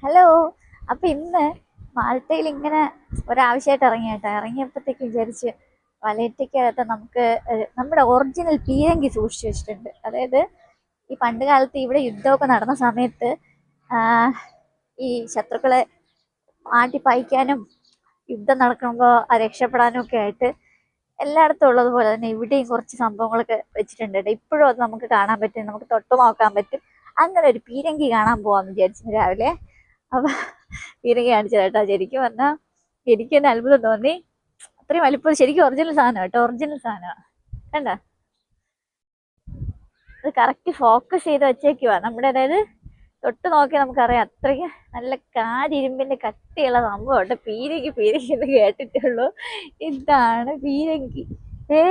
Hello. അപ്പൊ ഇന്ന് മാൾട്ടയിൽ ഇങ്ങനെ ഒരാവശ്യമായിട്ട് ഇറങ്ങിയേട്ടാ. ഇറങ്ങിയപ്പോഴത്തേക്ക് വിചാരിച്ച് വലയറ്റയ്ക്കകത്ത് നമുക്ക് നമ്മുടെ ഒറിജിനൽ പീരങ്കി സൂക്ഷിച്ചു വെച്ചിട്ടുണ്ട്. അതായത് ഈ പണ്ട് കാലത്ത് ഇവിടെ യുദ്ധമൊക്കെ നടന്ന സമയത്ത് ഈ ശത്രുക്കളെ ആട്ടി പായിക്കാനും യുദ്ധം നടക്കുമ്പോൾ രക്ഷപ്പെടാനും ഒക്കെ ആയിട്ട് എല്ലായിടത്തും ഉള്ളതുപോലെ തന്നെ ഇവിടെയും കുറച്ച് സംഭവങ്ങളൊക്കെ വെച്ചിട്ടുണ്ട്. ഇപ്പോഴും അത് നമുക്ക് കാണാൻ പറ്റും, നമുക്ക് തൊട്ട് നോക്കാൻ പറ്റും. അങ്ങനെ ഒരു പീരങ്കി കാണാൻ പോവാന്ന് വിചാരിച്ചു രാവിലെ. അപ്പൊ പീരങ്കി കാണിച്ചു കേട്ടോ. ശരിക്കും പറഞ്ഞാൽ എനിക്ക് തന്നെ അത്ഭുതം തോന്നി. അത്രയും വലിപ്പം, ശരിക്കും ഒറിജിനൽ സാധനം കേട്ടോ, ഒറിജിനൽ സാധനമാണ്. കണ്ട, അത് കറക്റ്റ് ഫോക്കസ് ചെയ്ത് വെച്ചേക്കുവാ നമ്മുടെ. അതായത് തൊട്ട് നോക്കി നമുക്കറിയാം അത്രയ്ക്ക് നല്ല കാരിരുമ്പിന്റെ കട്ടിയുള്ള സംഭവം കേട്ടോ. പീരങ്കി പീരങ്കി എന്ന് കേട്ടിട്ടുള്ളൂ, ഇതാണ് പീരങ്കി. ഏ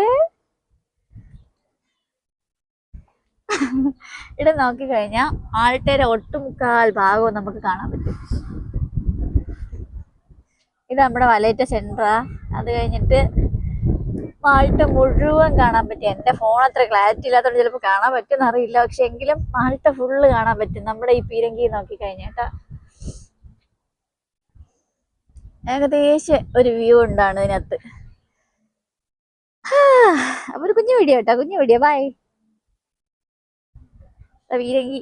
ഇവിടെ നോക്കിക്കഴിഞ്ഞാൽ ആൾട്ടയുടെ ഒട്ടുമുക്കാൽ ഭാഗവും നമുക്ക് കാണാൻ പറ്റും. ഇത് നമ്മുടെ വലയറ്റ സെന്ററാ. അത് കഴിഞ്ഞിട്ട് മാൾട്ട മുഴുവൻ കാണാൻ പറ്റും. എന്റെ ഫോൺ അത്ര ക്ലാരിറ്റി ഇല്ലാത്തതുകൊണ്ട് ചിലപ്പോൾ കാണാൻ പറ്റുമെന്ന് അറിയില്ല, പക്ഷെ എങ്കിലും മാൾട്ട ഫുള്ള് കാണാൻ പറ്റും നമ്മുടെ ഈ പീരങ്കി നോക്കിക്കഴിഞ്ഞേട്ടാ. ഏകദേശം ഒരു വ്യൂ ഉണ്ടാണ് ഇതിനകത്ത്. അപ്പൊ ഒരു കുഞ്ഞു വീഡിയോ കേട്ടോ, കുഞ്ഞു വീഡിയോ. ബൈ. പീരങ്കി.